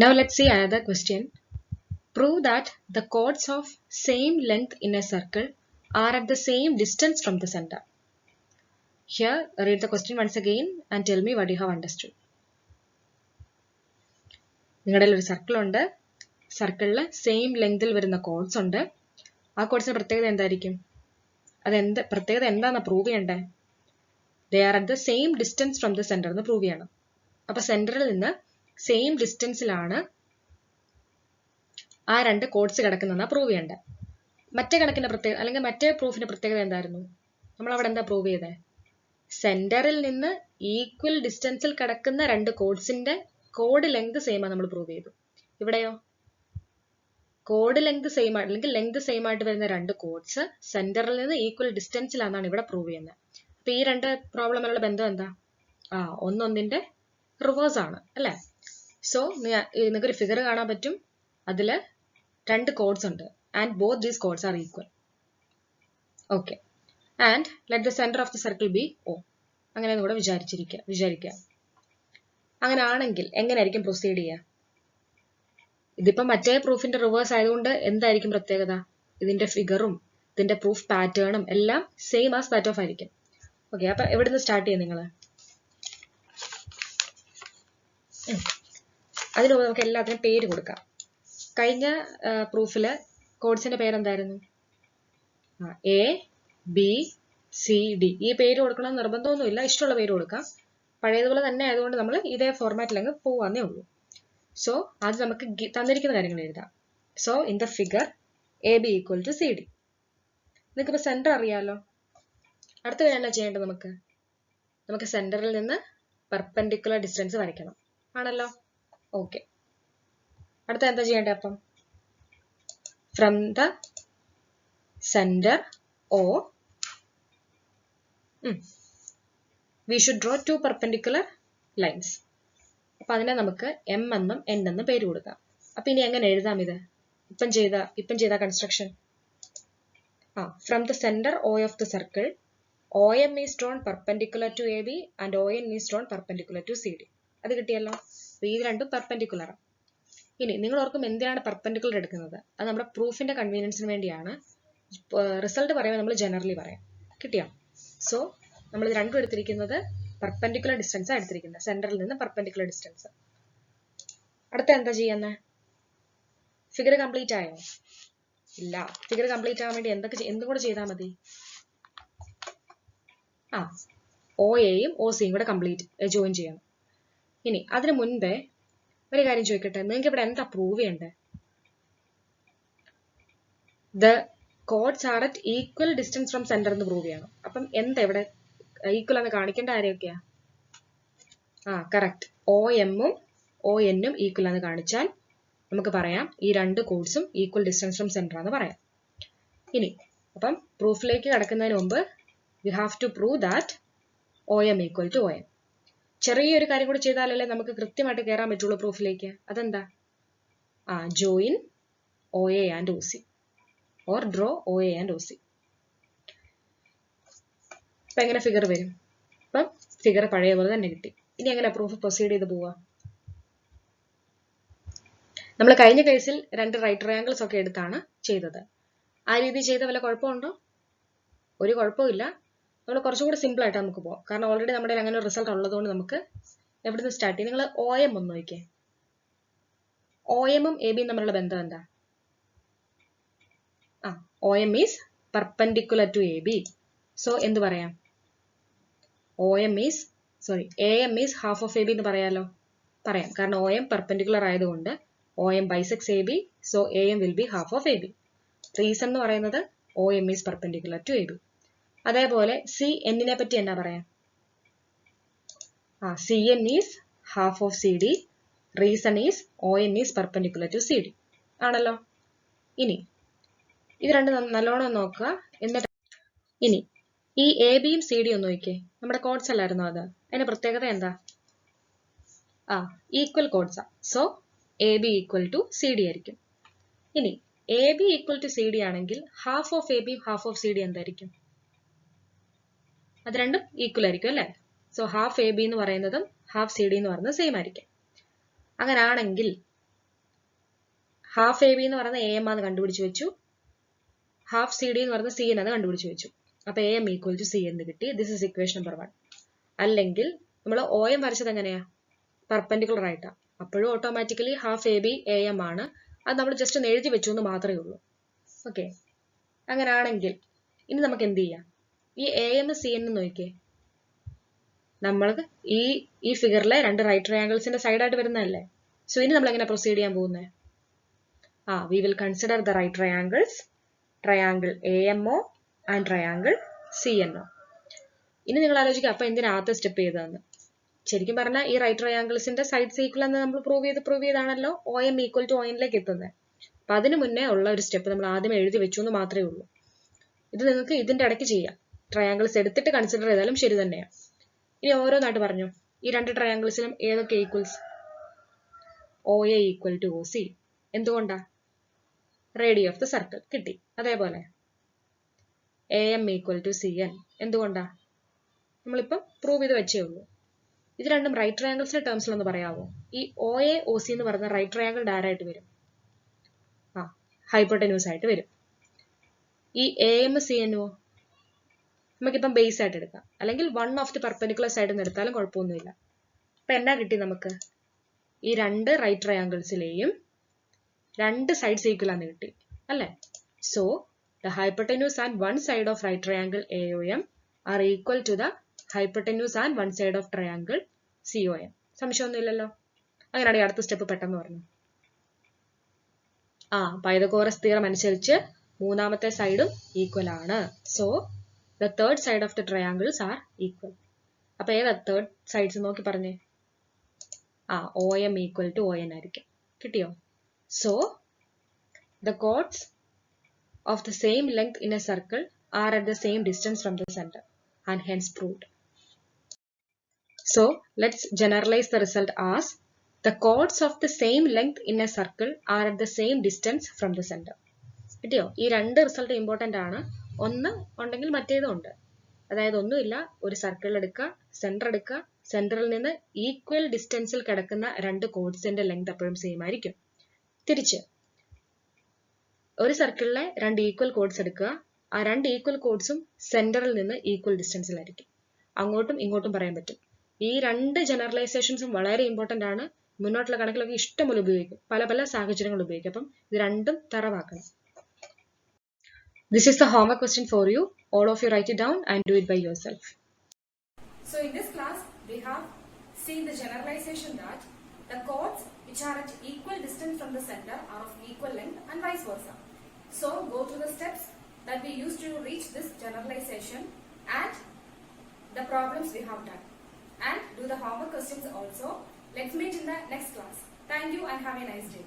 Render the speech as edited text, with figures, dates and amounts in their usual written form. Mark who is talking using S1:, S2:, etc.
S1: Now let's see another question. Prove that the chords of same length in a circle are at the same distance from the center. Here, read the question once again and tell me what you have understood. നിങ്ങളുടെ ഒരു circle ഉണ്ട്, സർക്കിളിൽ same ലെങ്തിൽ വരുന്ന codes ഉണ്ട്. ആ കോഡ്സിന്റെ പ്രത്യേകത എന്തായിരിക്കും? പ്രത്യേകത എന്താണെന്ന് പ്രൂവ് ചെയ്യണ്ടേ? They are at the same distance from the centre എന്ന് പ്രൂവ് ചെയ്യണം. അപ്പൊ സെന്ററിൽ നിന്ന് സെയിം ഡിസ്റ്റൻസിലാണ് ആ രണ്ട് കോഡ്സ് കിടക്കുന്നതെന്നാണ് പ്രൂവ് ചെയ്യണ്ടേ. മറ്റേ കണക്കിന്റെ പ്രത്യേകത അല്ലെങ്കിൽ മറ്റേ പ്രൂഫിന്റെ പ്രത്യേകത എന്തായിരുന്നു? നമ്മൾ അവിടെ എന്താ പ്രൂവ് ചെയ്തേ? സെന്ററിൽ നിന്ന് ഈക്വൽ ഡിസ്റ്റൻസിൽ കിടക്കുന്ന രണ്ട് കോഡ്സിന്റെ കോഡ് ലെങ്ത് സെയിം ആണ് നമ്മൾ പ്രൂവ് ചെയ്തു. ഇവിടെയോ കോഡ് ലെങ്ത് സെയിം ആയിട്ട് അല്ലെങ്കിൽ ലെങ്ത് സെയിം ആയിട്ട് വരുന്ന രണ്ട് കോഡ്സ് സെന്ററിൽ നിന്ന് ഈക്വൽ ഡിസ്റ്റൻസിലാണെന്നാണ് ഇവിടെ പ്രൂവ് ചെയ്യുന്നത്. അപ്പൊ ഈ രണ്ട് പ്രോബ്ലമിലുള്ള ബന്ധം എന്താ? ഒന്നൊന്നിന്റെ റിവേഴ്സ് ആണ് അല്ലെ? സോ നിങ്ങൾക്കൊരു ഫിഗർ കാണാൻ പറ്റും, അതില് രണ്ട് കോഡ്സ് ഉണ്ട് and both these chords are equal. Okay. And let the center of the circle be O. അങ്ങനെ കൂടെ വിചാരിക്കുക. അങ്ങനെ ആണെങ്കിൽ എങ്ങനെയായിരിക്കും പ്രൊസീഡ് ചെയ്യുക? ഇതിപ്പോ മറ്റേ പ്രൂഫിന്റെ റിവേഴ്സ് ആയതുകൊണ്ട് എന്തായിരിക്കും പ്രത്യേകത? ഇതിന്റെ ഫിഗറും ഇതിന്റെ പ്രൂഫ് പാറ്റേണും എല്ലാം സെയിം ആസ് ദാറ്റ് ഓഫ് ആയിരിക്കും. ഓക്കെ, അപ്പൊ എവിടെ നിന്ന് സ്റ്റാർട്ട് ചെയ്യാം നിങ്ങൾ? അതിന് നമുക്ക് എല്ലാത്തിനും പേര് കൊടുക്കാം. കഴിഞ്ഞ പ്രൂഫില് കോഡ്സിന്റെ പേരെന്തായിരുന്നു? A B C D. ഈ പേര് കൊടുക്കണം നിർബന്ധമൊന്നുമില്ല, ഇഷ്ടമുള്ള പേര് കൊടുക്കാം. പഴയതുപോലെ തന്നെ ആയതുകൊണ്ട് നമ്മൾ ഇതേ ഫോർമാറ്റിൽ അങ്ങ് പോവാന്നേ ഉള്ളൂ. സോ അത് നമുക്ക് തന്നിരിക്കുന്ന കാര്യങ്ങൾ എഴുതാം. So in the figure A B equal to C D. നിങ്ങൾക്കിപ്പോൾ സെന്റർ അറിയാലോ. അടുത്ത കാര്യം എന്താ ചെയ്യേണ്ടത്? നമുക്ക് സെന്ററിൽ നിന്ന് പെർപെൻഡിക്കുലർ ഡിസ്റ്റൻസ് വരയ്ക്കണം ആണല്ലോ. ഓക്കെ, അടുത്ത എന്താ ചെയ്യേണ്ടത്? അപ്പം from the center O, we should draw two perpendicular lines. അപ്പൊ അതിനെ നമുക്ക് M എന്നും N എന്നും പേര് കൊടുക്കാം. അപ്പൊ ഇനി എങ്ങനെ എഴുതാം ഇത്? ഇപ്പം ചെയ്ത construction. from the center O of the circle, OM is drawn perpendicular to AB and ON is drawn perpendicular to CD. അത് കിട്ടിയല്ലോ. ഇത് രണ്ടും പെർപെൻഡിക്കുലർ. ഇനി നിങ്ങൾ ഓർക്കും എന്തിനാണ് പെർപെൻഡിക്കുലർ എടുക്കുന്നത്? അത് നമ്മുടെ പ്രൂഫിന്റെ കൺവീനിയൻസിന് വേണ്ടിയാണ്. റിസൾട്ട് പറയുമ്പോൾ നമ്മൾ ജനറലി പറയാം. കിട്ടിയോ? സോ നമ്മൾ ഇത് രണ്ടും എടുത്തിരിക്കുന്നത് പെർപെൻഡിക്കുലർ ഡിസ്റ്റൻസ് ആണ് എടുത്തിരിക്കുന്നത്, സെന്ററിൽ നിന്ന് പെർപെൻഡിക്കുലർ ഡിസ്റ്റൻസ്. അടുത്ത എന്താ ചെയ്യുന്നത്? ഫിഗർ കംപ്ലീറ്റ് ആയോ? ഇല്ല. ഫിഗർ കംപ്ലീറ്റ് ആവാൻ വേണ്ടി എന്തും കൂടെ ചെയ്താൽ മതി. ഒ എയും ഒ സിയും കൂടെ കംപ്ലീറ്റ് ജോയിൻ ചെയ്യണം. ഇനി അതിനു മുൻപേ ഒരു കാര്യം ചോദിക്കട്ടെ, നിങ്ങൾക്ക് ഇവിടെ എന്താ പ്രൂവ് ചെയ്യണ്ടേ? The chords are at equal distance from centre എന്ന് പ്രൂവ് ചെയ്യണം. അപ്പം എന്താ ഇവിടെ ഈക്വൽ എന്ന് കാണിക്കേണ്ട ആരെയൊക്കെയാ? കറക്റ്റ്. ഒ എമ്മും ഒ എന്നും ഈക്വൽ എന്ന് കാണിച്ചാൽ നമുക്ക് പറയാം ഈ രണ്ട് കോഡ്സും ഈക്വൽ ഡിസ്റ്റൻസ് ഫ്രം സെന്റർ എന്ന് പറയാം. ഇനി അപ്പം പ്രൂഫിലേക്ക് കടക്കുന്നതിന് മുമ്പ് we have to prove that O M equal to O M. ചെറിയൊരു കാര്യം കൂടി ചെയ്താലല്ലേ നമുക്ക് കൃത്യമായിട്ട് കയറാൻ പറ്റുള്ളൂ പ്രൂഫിലേക്ക്. അതെന്താ? Join O A and O C or draw O A and O C. അപ്പൊ എങ്ങനെ ഫിഗർ വരും? അപ്പം ഫിഗർ പഴയ പോലെ തന്നെ കിട്ടി. ഇനി എങ്ങനെ പ്രൂഫ് പ്രൊസീഡ് ചെയ്ത് പോവാ? നമ്മൾ കഴിഞ്ഞ കേസിൽ രണ്ട് റൈറ്റ് ട്രയാങ്കിൾസ് ഒക്കെ എടുത്താണ് ചെയ്തത്. ആ രീതി ചെയ്ത വല്ല കുഴപ്പമുണ്ടോ? ഒരു കുഴപ്പമില്ല. നമ്മൾ കുറച്ചുകൂടി സിമ്പിൾ ആയിട്ട് നമുക്ക് പോകാം. കാരണം ഓൾറെഡി നമ്മുടെ അങ്ങനെ ഒരു റിസൾട്ട് ഉള്ളതുകൊണ്ട് നമുക്ക് എവിടെ നിന്ന് സ്റ്റാർട്ട് ചെയ്യും? നിങ്ങൾ ഒ എം ഒന്ന് നോക്കിയേ. ഒ എമ്മും എ ബിയും തമ്മിലുള്ള ബന്ധം എന്താ? O M is perpendicular to A B. So എന്ത് പറയാം? A M is half of A B എന്ന് പറയാലോ. പറയാം, കാരണം ഒ എം പെർപെൻഡിക്കുലർ ആയതുകൊണ്ട് O M bisects A B. So A M will be half of A B. Reason എന്ന് പറയുന്നത് O M is perpendicular to A B. അതേപോലെ C എന്നിനെ പറ്റി എന്നാ പറയാം? C N is half of C D. Reason is O N is perpendicular to C D ആണല്ലോ. ഇനി ഇത് രണ്ട് നല്ലോണം നോക്കുക. എന്നിട്ട് ഇനി ഈ എ ബിയും സി ഡി ഒന്ന് നോക്കിയേ. നമ്മുടെ കോഡ്സ് അല്ലായിരുന്നോ അത്? അതിന്റെ പ്രത്യേകത എന്താ? ഈക്വൽ കോഡ്സാ. So A B equal to C D ആയിരിക്കും. ഇനി A B equal to C D ആണെങ്കിൽ half of A B half of C D എന്തായിരിക്കും? അത് രണ്ടും ഈക്വൽ ആയിരിക്കും അല്ലേ? സോ ഹാഫ് എ ബി എന്ന് പറയുന്നതും ഹാഫ് സി ഡി എന്ന് പറയുന്നത് സെയിം ആയിരിക്കും. അങ്ങനാണെങ്കിൽ ഹാഫ് എ ബി എന്ന് പറയുന്നത് എ എം ആന്ന് കണ്ടുപിടിച്ച് വെച്ചു, ഹാഫ് സി ഡി എന്ന് പറയുന്നത് സി എൻ എന്ന് കണ്ടുപിടിച്ച് വെച്ചു. അപ്പൊ A M equal to C എന്ന് കിട്ടി. This is equation number 1. അല്ലെങ്കിൽ നമ്മൾ ഒ എം വരച്ചത് എങ്ങനെയാ? പെർപെൻഡിക്കുലർ ആയിട്ടാ. അപ്പോഴും automatically half A B A M ആണ്. അത് നമ്മൾ ജസ്റ്റ് ഒന്ന് എഴുതി വെച്ചു എന്ന് മാത്രമേ ഉള്ളൂ. ഓക്കെ, അങ്ങനാണെങ്കിൽ ഇനി നമുക്ക് എന്ത് ചെയ്യാം? ഈ എ എം സി എൻ നോക്കിയേ, നമ്മൾക്ക് ഈ ഫിഗറിലെ രണ്ട് റൈറ്റ് ട്രയാങ്കിൾസിന്റെ സൈഡായിട്ട് വരുന്നതല്ലേ. സോ ഇനി നമ്മൾ എങ്ങനെ പ്രൊസീഡ് ചെയ്യാൻ പോകുന്നത്? We will consider the right triangles, triangle A M O and triangle C N O. ഇനി നിങ്ങൾ ആലോചിക്കുക, അപ്പൊ എന്തിനാ ആദ്യത്തെ സ്റ്റെപ്പ് ചെയ്തതെന്ന്. ശരിക്കും പറഞ്ഞാൽ ഈ റൈറ്റ് ട്രയാങ്കിൾസിന്റെ സൈഡ്സ് ഈക്വൽ എന്ന് നമ്മൾ പ്രൂവ് ചെയ്താണല്ലോ O M equal to O എന്നിലേക്ക് എത്തുന്നത്. അപ്പൊ അതിന് മുന്നേ ഉള്ള ഒരു സ്റ്റെപ്പ് നമ്മൾ ആദ്യം എഴുതി വെച്ചു എന്ന് മാത്രമേ ഉള്ളൂ. ഇത് നിങ്ങൾക്ക് ഇതിന്റെ ഇടയ്ക്ക് ചെയ്യാം. ട്രയാങ്കിൾസ് എടുത്തിട്ട് കൺസിഡർ ചെയ്താലും ശരി തന്നെയാണ്. ഇനി ഓരോന്നായിട്ട് പറഞ്ഞു. ഈ രണ്ട് ട്രയാങ്കിൾസിലും ഏതൊക്കെ equals? O A equal to O C. എന്തുകൊണ്ടാ? റേഡിയസ് ഓഫ് ദ സർക്കിൾ കിട്ടി. അതേപോലെ A M equal to C N. എന്തുകൊണ്ടാ? നമ്മളിപ്പം പ്രൂവ് ചെയ്ത് വെച്ചേ ഉള്ളൂ. ഇത് രണ്ടും റൈറ്റ് ട്രയാങ്കിൾസിന്റെ ടേംസിലൊന്ന് പറയാമോ? ഈ ഒ എ ഒ സി എന്ന് പറയുന്ന റൈറ്റ് ട്രയാങ്കിൾ ഡയറായിട്ട് വരും, ഹൈപ്പോട്ടന്യൂസ് ആയിട്ട് വരും. ഈ എ എം സി എൻഒ നമുക്കിപ്പം ബേസ് ആയിട്ട് എടുക്കാം, അല്ലെങ്കിൽ വൺ ഓഫ് ദി പെർപെൻഡിക്കുലർ സൈഡിൽ നിന്ന് എടുത്താലും കുഴപ്പമൊന്നുമില്ല. അപ്പൊ എന്നാ കിട്ടി നമുക്ക്? ഈ രണ്ട് റൈറ്റ് ട്രയാങ്കിൾസിലെയും രണ്ട് സൈഡ്സ് ഈക്വൽ ആണെന്ന് കിട്ടി അല്ലേ? So the hypotenuse and one side of right triangle A O M are equal to the hypotenuse and one side of triangle C O M. സംശയമൊന്നുമില്ലല്ലോ. അങ്ങനെയാണെങ്കിൽ അടുത്ത സ്റ്റെപ്പ് പെട്ടെന്ന് പറഞ്ഞു. പൈതഗോറസ് തിയറം അനുസരിച്ച് മൂന്നാമത്തെ സൈഡും ഈക്വൽ ആണ്. So the third side of the triangles are equal. അപ്പൊ ഏതാ തേർഡ് സൈഡ്സ് നോക്കി പറഞ്ഞേ? O M equal to O N ആയിരിക്കും. കിട്ടിയോ? So the chords of the same length in a circle are at the same distance from the centre and hence proved. So let's generalize the result as the chords of the same length in a circle are at the same distance from the center. കിട്ടിയോ? ഈ രണ്ട് result important ആണ്. ഒന്ന് ഉണ്ടെങ്കിൽ മറ്റേതും ഉണ്ട്. അതായത് ഒന്നുമില്ല, ഒരു സർക്കിൾ എടുക്കുക, സെന്റർ എടുക്കുക, സെന്ററിൽ നിന്ന് ഈക്വൽ ഡിസ്റ്റൻസിൽ കിടക്കുന്ന രണ്ട് കോഡ്സിന്റെ ലെങ്ത് എപ്പോഴും സെയിം ആയിരിക്കും. തിരിച്ച് ഒരു സർക്കിളിലെ രണ്ട് ഈക്വൽ കോഡ്സ് എടുക്കുക, ആ രണ്ട് ഈക്വൽ കോഡ്സും സെന്ററിൽ നിന്ന് ഈക്വൽ ഡിസ്റ്റൻസിലായിരിക്കും. അങ്ങോട്ടും ഇങ്ങോട്ടും പറയാൻ പറ്റും. ഈ രണ്ട് ജനറലൈസേഷൻസും വളരെ ഇമ്പോർട്ടന്റ് ആണ്. മുന്നോട്ടുള്ള കണക്കിലൊക്കെ ഇഷ്ടംപോലെ ഉപയോഗിക്കും, പല പല സാഹചര്യങ്ങൾ ഉപയോഗിക്കും. അപ്പം ഇത് രണ്ടും തറവാക്കണം. This is the homework question for you. All of you write it down and do it by yourself.
S2: So in this class we have seen the generalization that the chords which are at equal distance from the center are of equal length and vice versa. So go through the steps that we used to reach this generalization and the problems we have done, and do the homework questions also. Let's meet in the next class. Thank you and have a nice day.